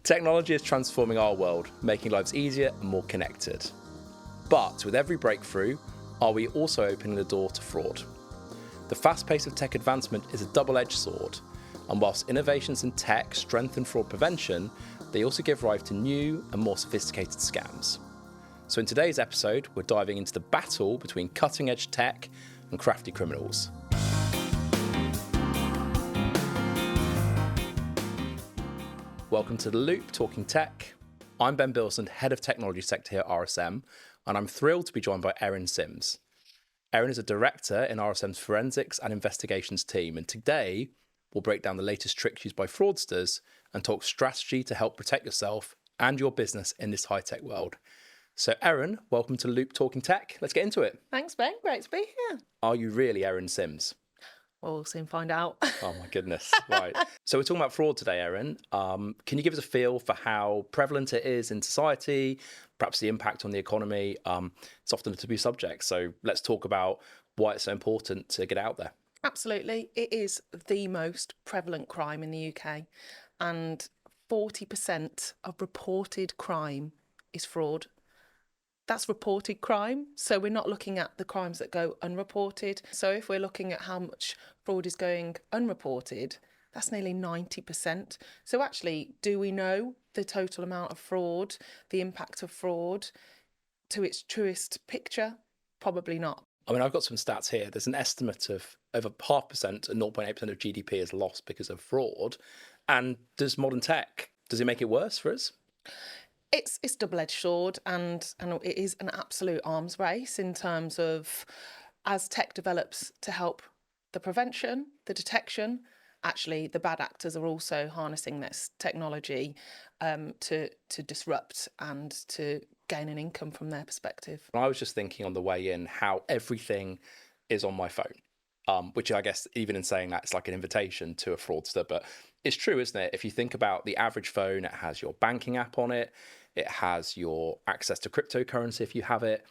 Technology is transforming our world, making lives easier and more connected. But with every breakthrough, are we also opening the door to fraud? The fast pace of tech advancement is a double-edged sword, and whilst innovations in tech strengthen fraud prevention, they also give rise to new and more sophisticated scams. So in today's episode, we're diving into the battle between cutting-edge tech and crafty criminals. Welcome to The Loop, Talking Tech. I'm Bilsland, Head of Technology Sector here at RSM, and I'm thrilled to be joined by Erin Sims. Erin is a director in RSM's Forensics and Investigations team, and today we'll break down the latest tricks used by fraudsters and talk strategy to help protect yourself and your business in this high-tech world. So Erin, welcome to The Loop, Talking Tech. Let's get into it. Thanks, Ben. Great to be here. Are you really Erin Sims? We'll soon find out. Oh my goodness. Right. So we're talking about fraud today, Erin. Can you give us a feel for how prevalent it is in society, perhaps the impact on the economy? It's often a taboo subject. So let's talk about why it's so important to get out there. Absolutely. It is the most prevalent crime in the UK, and 40% of reported crime is fraud. That's reported crime. So we're not looking at the crimes that go unreported. So if we're looking at how much fraud is going unreported, that's nearly 90%. So actually, do we know the total amount of fraud, the impact of fraud to its truest picture? Probably not. I mean, I've got some stats here. There's an estimate of over 0.5% and 0.8% of GDP is lost because of fraud. And does modern tech, does it make it worse for us? It's double-edged sword, and it is an absolute arms race in terms of as tech develops to help the prevention, the detection. Actually, the bad actors are also harnessing this technology to disrupt and to gain an income from their perspective. I was just thinking on the way in how everything is on my phone, which I guess even in saying that, it's like an invitation to a fraudster. But it's true, isn't it? If you think about the average phone, it has your banking app on it. It has your access to cryptocurrency if you have it,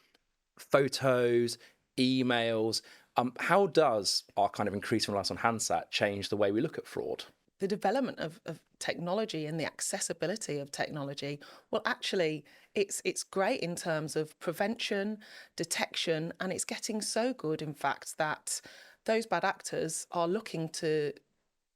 photos, emails. How does our kind of increasing reliance on handset change the way we look at fraud? The development of technology and the accessibility of technology, well, actually, it's great in terms of prevention, detection, and it's getting so good, in fact, that those bad actors are looking to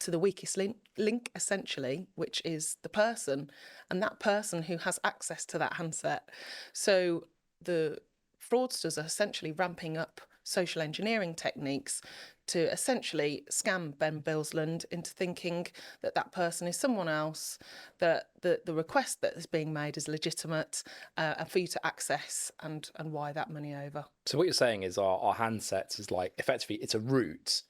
the weakest link, essentially, which is the person, and that person who has access to that handset. So the fraudsters are essentially ramping up social engineering techniques to essentially scam Bilsland into thinking that that person is someone else, that the request that is being made is legitimate, and for you to access and wire that money over. So what you're saying is our handsets is like, effectively, it's a route.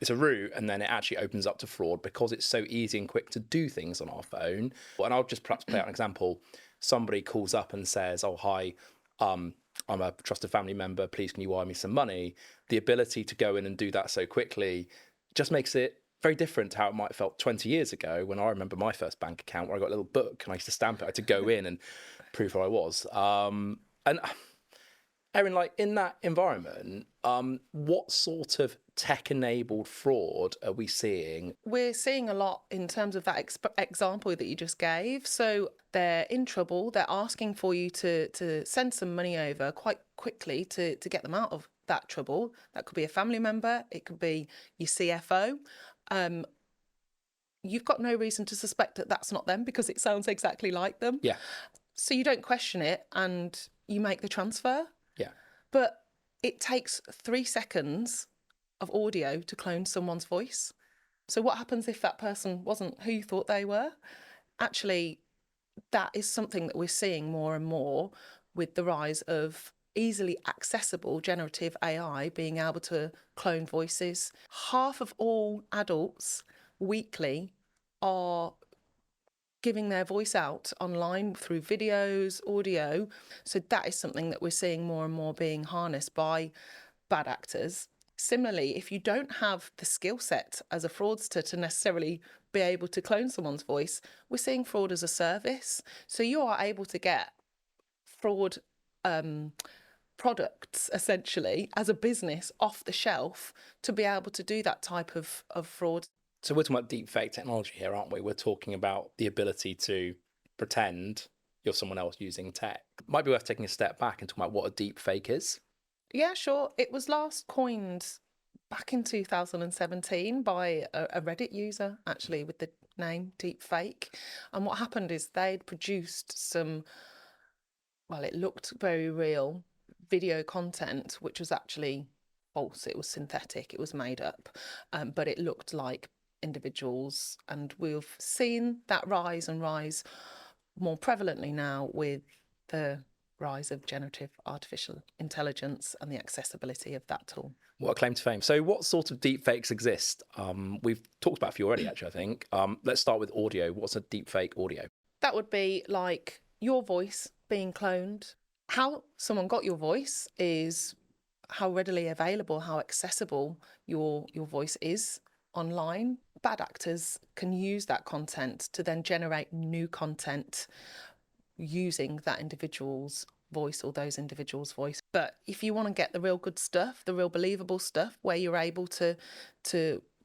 It's a route, and then it actually opens up to fraud because it's so easy and quick to do things on our phone. And I'll just perhaps play out an example. Somebody calls up and says, oh, hi, I'm a trusted family member. Please, can you wire me some money? The ability to go in and do that so quickly just makes it very different to how it might have felt 20 years ago when I remember my first bank account where I got a little book and I used to stamp it. I had to go in and prove who I was. And Erin, like in that environment, what sort of tech-enabled fraud are we seeing? We're seeing a lot in terms of that example that you just gave. So they're in trouble. They're asking for you to send some money over quite quickly to get them out of that trouble. That could be a family member. It could be your CFO. You've got no reason to suspect that that's not them because it sounds exactly like them. Yeah. So you don't question it and you make the transfer. Yeah. But it takes 3 seconds of audio to clone someone's voice. So what happens if that person wasn't who you thought they were? Actually, that is something that we're seeing more and more with the rise of easily accessible generative AI being able to clone voices. Half of all adults weekly are giving their voice out online through videos, audio. So that is something that we're seeing more and more being harnessed by bad actors. Similarly, if you don't have the skill set as a fraudster to necessarily be able to clone someone's voice, we're seeing fraud as a service. So you are able to get fraud products, essentially, as a business off the shelf to be able to do that type of fraud. So we're talking about deepfake technology here, aren't we? We're talking about the ability to pretend you're someone else using tech. Might be worth taking a step back and talking about what a deepfake is. Yeah, sure. It was last coined back in 2017 by a Reddit user, actually, with the name Deepfake. And what happened is they'd produced some, well, it looked very real video content, which was actually false. It was synthetic, it was made up, but it looked like individuals. And we've seen that rise and rise more prevalently now with the rise of generative artificial intelligence and the accessibility of that tool. What a claim to fame. So what sort of deepfakes exist? We've talked about a few already, actually, I think. Let's start with audio. What's a deepfake audio? That would be like your voice being cloned. How someone got your voice is how readily available, how accessible your voice is online. Bad actors can use that content to then generate new content using that individual's voice or those individuals' voice. But if you want to get the real good stuff, the real believable stuff, where you're able to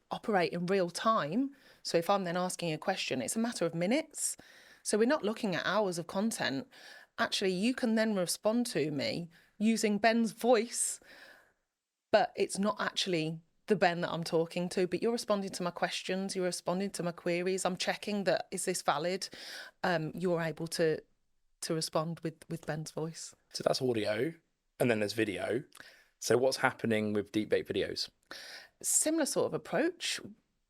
operate in real time, so if I'm then asking a question, it's a matter of minutes. So we're not looking at hours of content. Actually, you can then respond to me using Ben's voice, but it's not actually the Ben that I'm talking to, but you're responding to my questions, you're responding to my queries. I'm checking that, is this valid? You're able to respond with Ben's voice. So that's audio, and then there's video. So what's happening with deepfake videos? Similar sort of approach,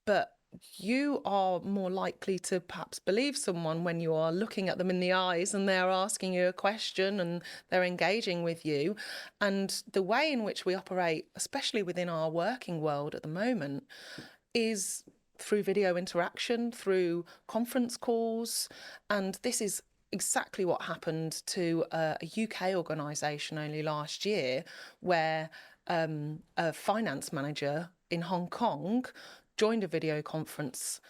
but you are more likely to perhaps believe someone when you are looking at them in the eyes and they're asking you a question and they're engaging with you. And the way in which we operate, especially within our working world at the moment, is through video interaction, through conference calls. And this is exactly what happened to a UK organisation only last year, where a finance manager in Hong Kong joined a video conference.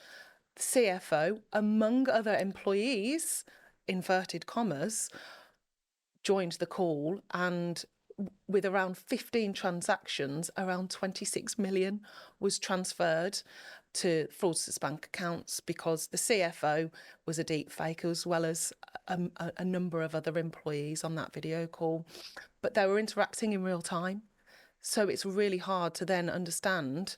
The CFO, among other employees, inverted commas, joined the call, and with around 15 transactions, around 26 million was transferred to Fraudsters bank accounts because the CFO was a deepfake, as well as a number of other employees on that video call. But they were interacting in real time. So it's really hard to then understand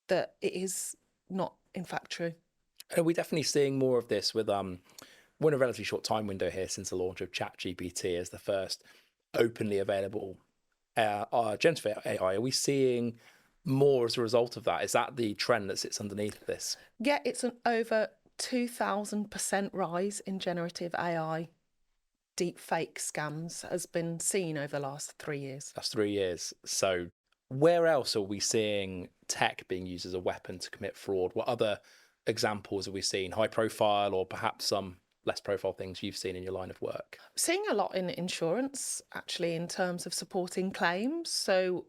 that it is not, in fact, true. Are we definitely seeing more of this with we're in a relatively short time window here since the launch of ChatGPT as the first openly available generative AI. Are we seeing more as a result of that? Is that the trend that sits underneath this? Yeah, it's an over 2,000% rise in generative AI deepfake scams has been seen over the last 3 years. That's 3 years. So where else are we seeing tech being used as a weapon to commit fraud? What other examples have we seen? High profile, or perhaps some less profile things you've seen in your line of work? Seeing a lot in insurance, actually, in terms of supporting claims. So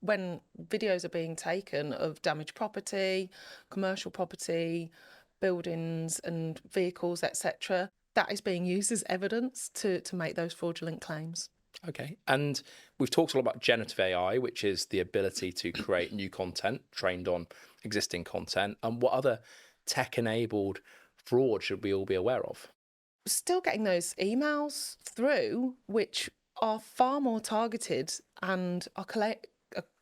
when videos are being taken of damaged property, commercial property, buildings and vehicles, etc., that is being used as evidence to make those fraudulent claims. Okay. And we've talked a lot about generative AI, which is the ability to create new content trained on existing content. And what other tech-enabled fraud should we all be aware of? Still getting those emails through, which are far more targeted and are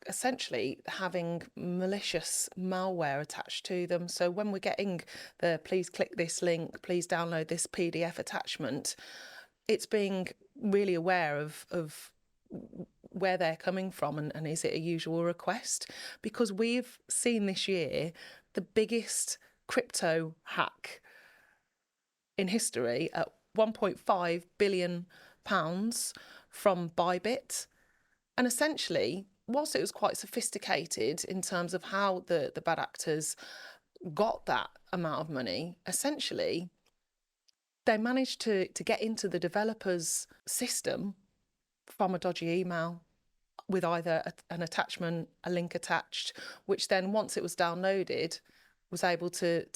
essentially having malicious malware attached to them. So when we're getting the please click this link, please download this PDF attachment, it's being really aware of where they're coming from and is it a usual request? Because we've seen this year the biggest crypto hack in history at £1.5 billion from Bybit. And essentially, whilst it was quite sophisticated in terms of how the bad actors got that amount of money, essentially, they managed to get into the developer's system from a dodgy email with either an attachment, a link attached, which then, once it was downloaded, was able to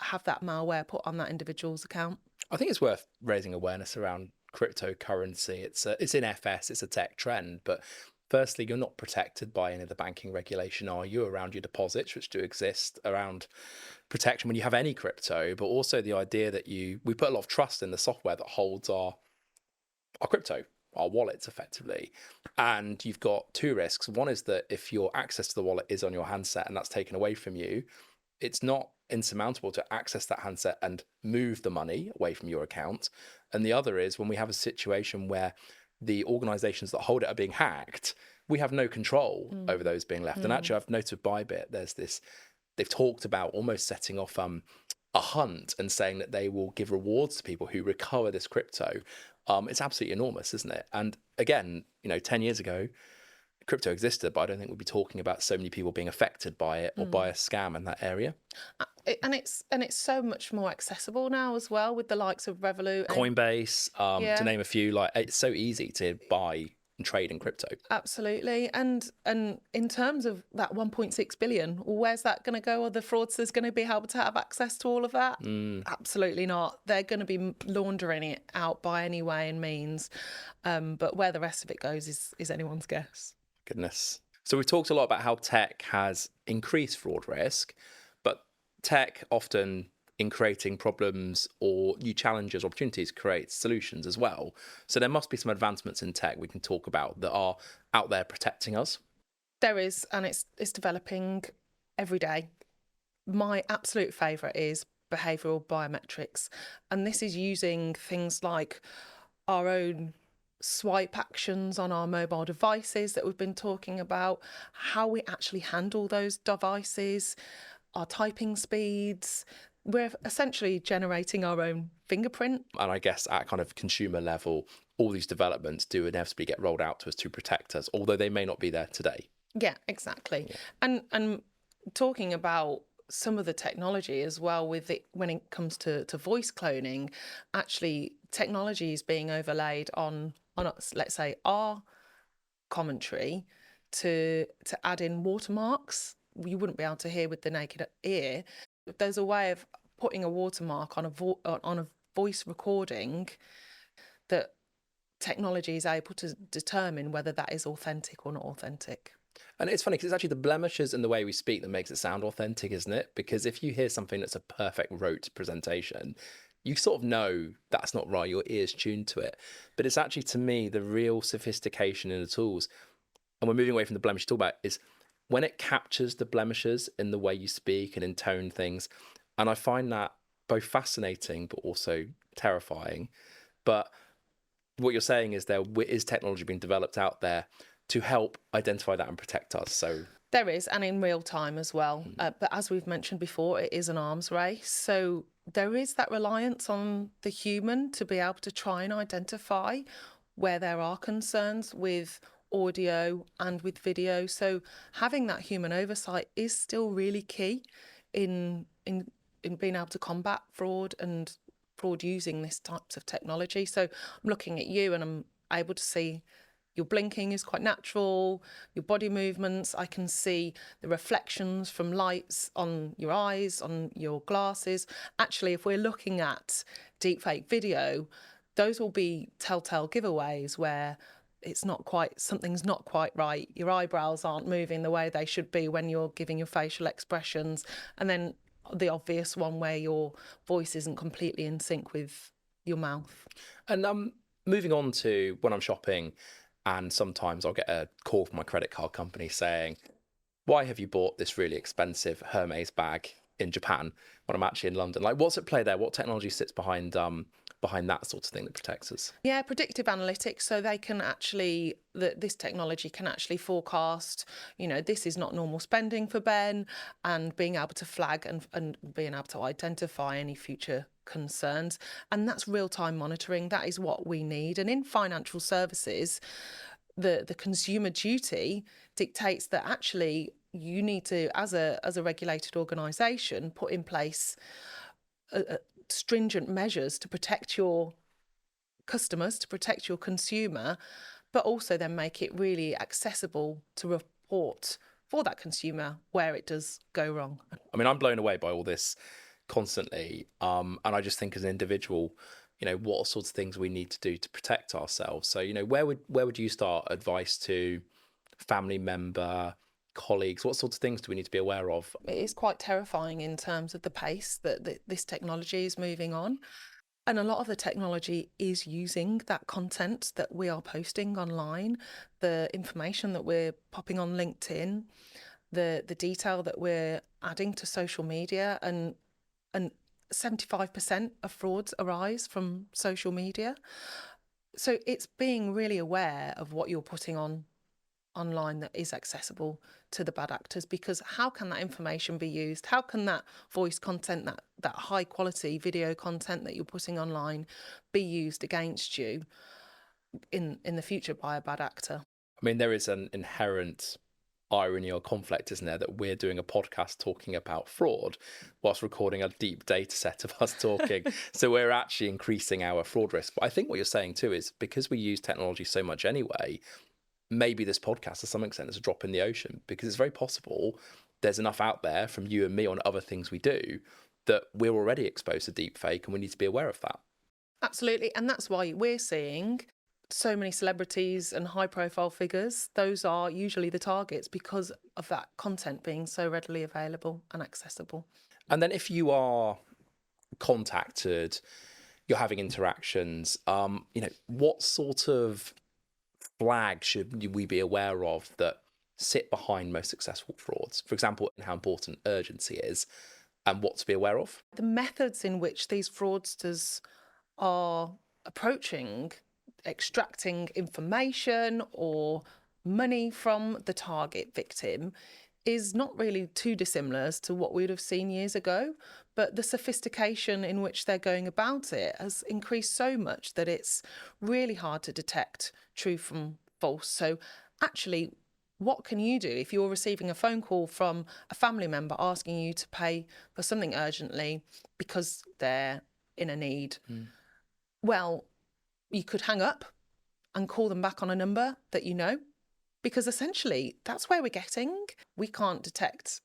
have that malware put on that individual's account. I think it's worth raising awareness around cryptocurrency. It's in FS, it's a tech trend, but Firstly, you're not protected by any of the banking regulation, are you, around your deposits, which do exist around protection when you have any crypto, but also the idea that we put a lot of trust in the software that holds our crypto, our wallets effectively. And you've got two risks. One is that if your access to the wallet is on your handset and that's taken away from you, it's not insurmountable to access that handset and move the money away from your account. And the other is when we have a situation where the organizations that hold it are being hacked, we have no control over those being left. And actually, I've noted Bybit, they've talked about almost setting off a hunt and saying that they will give rewards to people who recover this crypto. It's absolutely enormous, isn't it? And again, 10 years ago, crypto existed, but I don't think we'd be talking about so many people being affected by it or by a scam in that area. And it's so much more accessible now as well, with the likes of Revolut, Coinbase, to name a few. Like, it's so easy to buy and trade in crypto. Absolutely. And in terms of that 1.6 billion, where's that going to go? Are the fraudsters going to be able to have access to all of that? Absolutely not. They're going to be laundering it out by any way and means. But where the rest of it goes is anyone's guess. Goodness. So we've talked a lot about how tech has increased fraud risk, but tech often, in creating problems or new challenges, opportunities, creates solutions as well. So there must be some advancements in tech we can talk about that are out there protecting us. There is, and it's developing every day. My absolute favourite is behavioural biometrics, and this is using things like our own swipe actions on our mobile devices that we've been talking about, how we actually handle those devices, our typing speeds. We're essentially generating our own fingerprint. And I guess at kind of consumer level, all these developments do inevitably get rolled out to us to protect us, although they may not be there today. Yeah, exactly. Yeah. And talking about some of the technology as well with it when it comes to voice cloning, actually technology is being overlaid on let's say our commentary to add in watermarks you wouldn't be able to hear with the naked ear. There's a way of putting a watermark on a voice recording that technology is able to determine whether that is authentic or not authentic. And it's funny because it's actually the blemishes in the way we speak that makes it sound authentic, isn't it? Because if you hear something that's a perfect rote presentation, you sort of know that's not right. Your ear's tuned to it. But it's actually, to me, the real sophistication in the tools, and we're moving away from the blemish you talk about, is when it captures the blemishes in the way you speak and intone things. And I find that both fascinating but also terrifying. But what you're saying is there is technology being developed out there to help identify that and protect us. So there is, and in real time as well. But as we've mentioned before, it is an arms race. So there is that reliance on the human to be able to try and identify where there are concerns with audio and with video. So having that human oversight is still really key in being able to combat fraud and fraud using this types of technology. So I'm looking at you and I'm able to see your blinking is quite natural, your body movements. I can see the reflections from lights on your eyes, on your glasses. Actually, if we're looking at deepfake video, those will be telltale giveaways where something's not quite right. Your eyebrows aren't moving the way they should be when you're giving your facial expressions. And then the obvious one where your voice isn't completely in sync with your mouth. And moving on to when I'm shopping, and sometimes I'll get a call from my credit card company saying, why have you bought this really expensive Hermes bag in Japan when I'm actually in London? Like, what's at play there? What technology sits behind that sort of thing that protects us? Yeah, predictive analytics. So they can actually, this technology can actually forecast, this is not normal spending for Ben, and being able to flag and being able to identify any future concerns. And that's real-time monitoring. That is what we need. And in financial services, the consumer duty dictates that actually you need to, as a regulated organisation, put in place stringent measures to protect your customers, to protect your consumer, but also then make it really accessible to report for that consumer where it does go wrong. I mean, I'm blown away by all this constantly. And I just think as an individual, what sorts of things we need to do to protect ourselves. So, where would you start advice to family member, colleagues? What sorts of things do we need to be aware of? It is quite terrifying in terms of the pace that this technology is moving on. And a lot of the technology is using that content that we are posting online, the information that we're popping on LinkedIn, the detail that we're adding to social media, and 75% of frauds arise from social media. So it's being really aware of what you're putting on online that is accessible to the bad actors, because how can that information be used? How can that voice content, that high quality video content that you're putting online be used against you in the future by a bad actor? I mean, there is an inherent irony or conflict, isn't there, that we're doing a podcast talking about fraud whilst recording a deep data set of us talking. So we're actually increasing our fraud risk. But I think what you're saying too is because we use technology so much anyway, maybe this podcast to some extent is a drop in the ocean, because it's very possible there's enough out there from you and me on other things we do that we're already exposed to deepfake, and we need to be aware of that. Absolutely. And that's why we're seeing so many celebrities and high profile figures. Those are usually the targets because of that content being so readily available and accessible. And then if you are contacted, you're having interactions, what sort of flag should we be aware of that sit behind most successful frauds? For example, how important urgency is and what to be aware of. The methods in which these fraudsters are approaching extracting information or money from the target victim is not really too dissimilar as to what we'd have seen years ago, but the sophistication in which they're going about it has increased so much that it's really hard to detect true from false. So actually, what can you do if you're receiving a phone call from a family member asking you to pay for something urgently because they're in a need? Well, you could hang up and call them back on a number that you know, because essentially that's where we're getting. We can't detect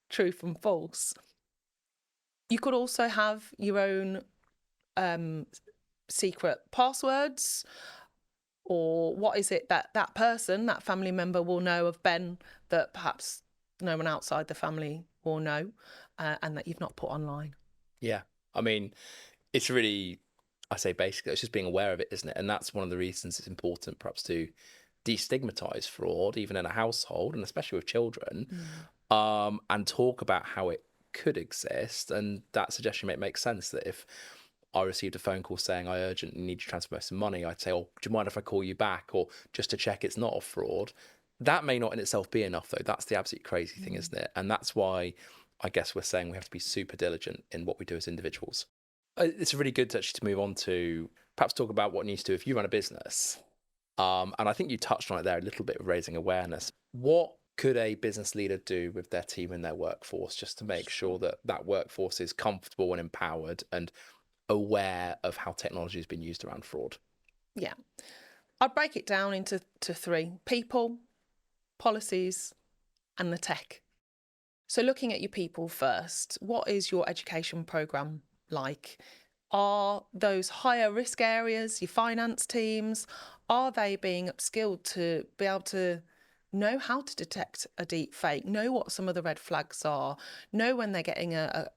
true from false. You could also have your own secret passwords, or what is it that that person, that family member will know of Ben that perhaps no one outside the family will know, and that you've not put online. Yeah. I mean, it's really, I say basically, it's just being aware of it, isn't it? And that's one of the reasons it's important perhaps to destigmatize fraud, even in a household, and especially with children, and talk about how it could exist. And that suggestion makes sense, that if I received a phone call saying I urgently need to transfer some money, I'd say, oh, do you mind if I call you back? Or just to check it's not a fraud. That may not in itself be enough, though. That's the absolute crazy thing, isn't it? And that's why I guess we're saying we have to be super diligent in what we do as individuals. It's really good actually to move on to perhaps talk about what needs to do if you run a business. And I think you touched on it there a little bit, raising awareness. What could a business leader do with their team and their workforce just to make sure that that workforce is comfortable and empowered and aware of how technology has been used around fraud? Yeah. I'd break it down into three: people, policies, and the tech. So looking at your people first, what is your education programme like? Are those higher risk areas, your finance teams, are they being upskilled to be able to know how to detect a deep fake, know what some of the red flags are, know when they're getting a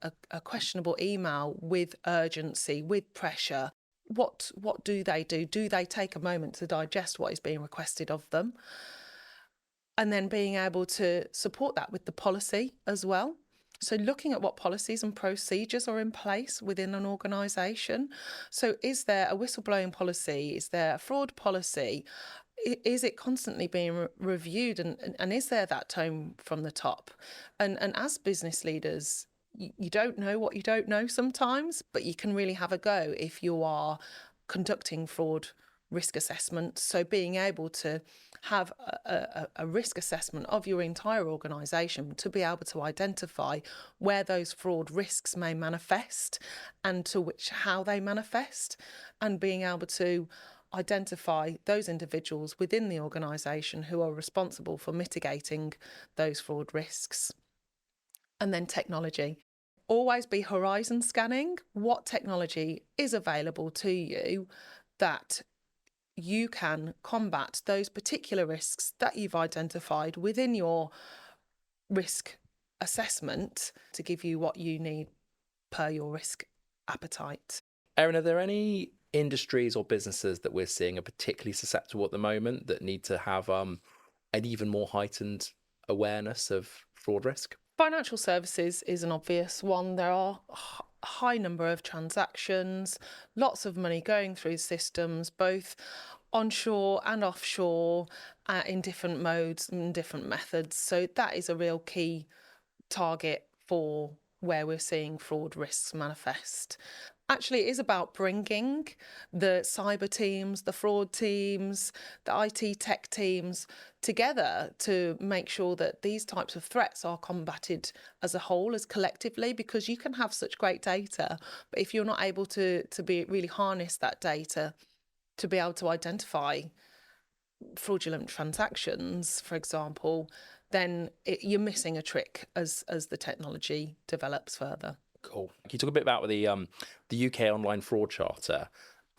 questionable email with urgency, with pressure? What do they do? Do they take a moment to digest what is being requested of them? And then being able to support that with the policy as well. So looking at what policies and procedures are in place within an organisation. So is there a whistleblowing policy? Is there a fraud policy? Is it constantly being reviewed? And is there that tone from the top? And as business leaders, you don't know what you don't know sometimes, but you can really have a go if you are conducting fraud risk assessment. So being able to have a risk assessment of your entire organisation to be able to identify where those fraud risks may manifest and how they manifest, and being able to identify those individuals within the organisation who are responsible for mitigating those fraud risks. And then technology. Always be horizon scanning. What technology is available to you that you can combat those particular risks that you've identified within your risk assessment to give you what you need per your risk appetite. Erin, are there any industries or businesses that we're seeing are particularly susceptible at the moment that need to have an even more heightened awareness of fraud risk? Financial services is an obvious one. There are a high number of transactions, lots of money going through systems, both onshore and offshore, in different modes and different methods. So that is a real key target for where we're seeing fraud risks manifest. Actually, it is about bringing the cyber teams, the fraud teams, the IT tech teams together to make sure that these types of threats are combated as a whole, as collectively, because you can have such great data, but if you're not able to be really harness that data to be able to identify fraudulent transactions, for example, then you're missing a trick as the technology develops further. Cool. Can you talk a bit about the UK Online Fraud Charter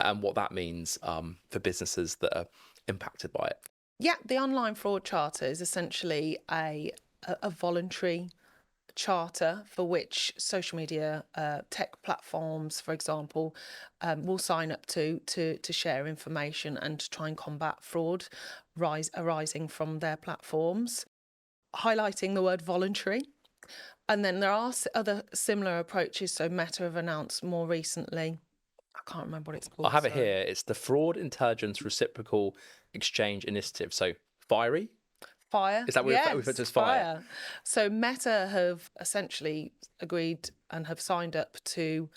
and what that means for businesses that are impacted by it? Yeah, the Online Fraud Charter is essentially a voluntary charter for which social media tech platforms, for example, will sign up to share information and to try and combat fraud arising from their platforms, highlighting the word voluntary. And then there are other similar approaches. So Meta have announced more recently, I can't remember what it's called. I have it here. It's the Fraud Intelligence Reciprocal Exchange Initiative. So FIRE? FIRE. Is that what we refer to as FIRE? So Meta have essentially agreed and have signed up to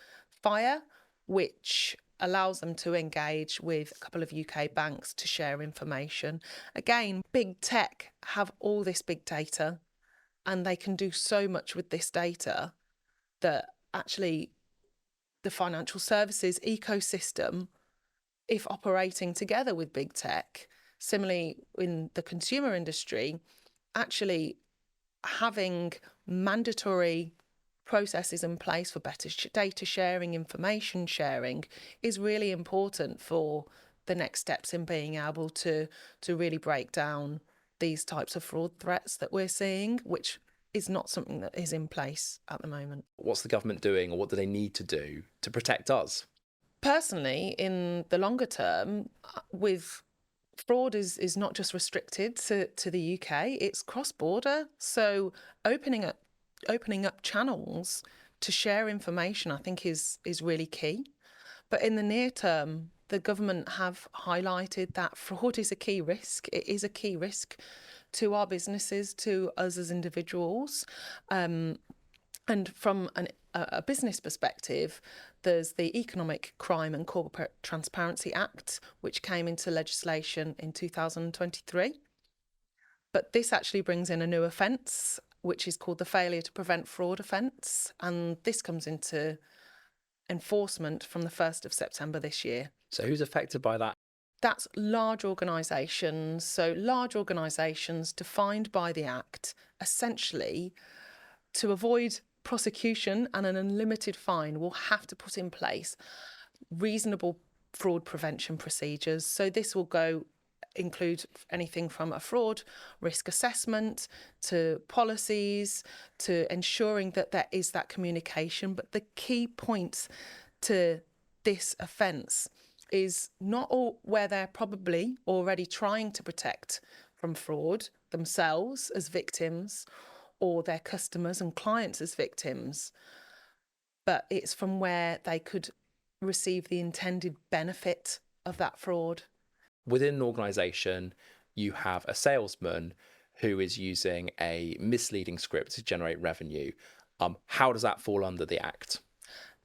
FIRE, which allows them to engage with a couple of UK banks to share information. Again, big tech have all this big data, and they can do so much with this data that actually the financial services ecosystem, if operating together with big tech, similarly in the consumer industry, actually having mandatory processes in place for better data sharing, information sharing is really important for the next steps in being able to really break down these types of fraud threats that we're seeing, which is not something that is in place at the moment. What's the government doing, or what do they need to do to protect us? Personally, in the longer term, with fraud is not just restricted to the UK, it's cross-border. So opening up channels to share information, I think is really key. But in the near term, the government have highlighted that fraud is a key risk. It is a key risk to our businesses, to us as individuals. And from a business perspective, there's the Economic Crime and Corporate Transparency Act, which came into legislation in 2023. But this actually brings in a new offence, which is called the Failure to Prevent Fraud offence. And this comes into enforcement from the 1st of September this year. So who's affected by that? That's large organisations. So large organisations defined by the Act, essentially, to avoid prosecution and an unlimited fine, will have to put in place reasonable fraud prevention procedures. So this will include anything from a fraud risk assessment to policies to ensuring that there is that communication. But the key points to this offence is not all where they're probably already trying to protect from fraud themselves as victims or their customers and clients as victims, but it's from where they could receive the intended benefit of that fraud. Within an organisation, you have a salesman who is using a misleading script to generate revenue. How does that fall under the Act?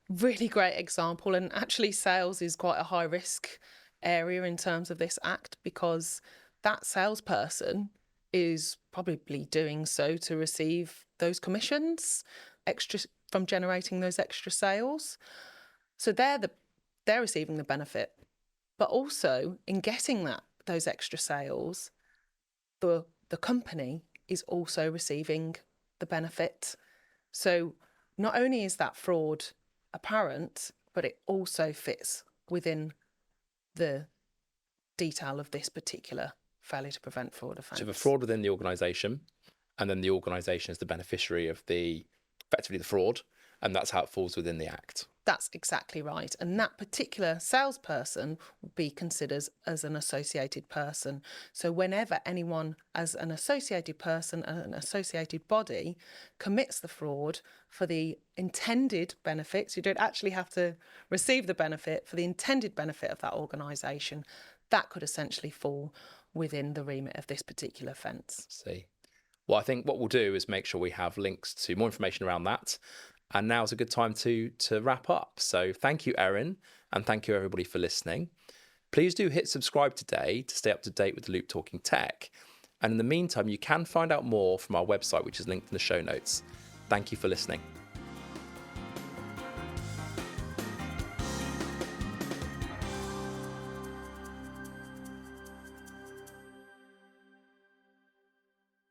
Really great example. And actually, sales is quite a high risk area in terms of this Act, because that salesperson is probably doing so to receive those commissions extra from generating those extra sales. So they're receiving the benefit. But also in getting those extra sales, the company is also receiving the benefit. So not only is that fraud apparent, but it also fits within the detail of this particular failure to prevent fraud offence. So the fraud within the organisation, and then the organisation is the beneficiary of effectively the fraud, and that's how it falls within the Act. That's exactly right. And that particular salesperson will be considered as an associated person. So whenever anyone as an associated person, an associated body, commits the fraud for the intended benefits, you don't actually have to receive the benefit, for the intended benefit of that organisation, that could essentially fall within the remit of this particular offence. See. Well, I think what we'll do is make sure we have links to more information around that. And now is a good time to wrap up. So thank you, Erin, and thank you, everybody, for listening. Please do hit subscribe today to stay up to date with the Loop Talking Tech. And in the meantime, you can find out more from our website, which is linked in the show notes. Thank you for listening.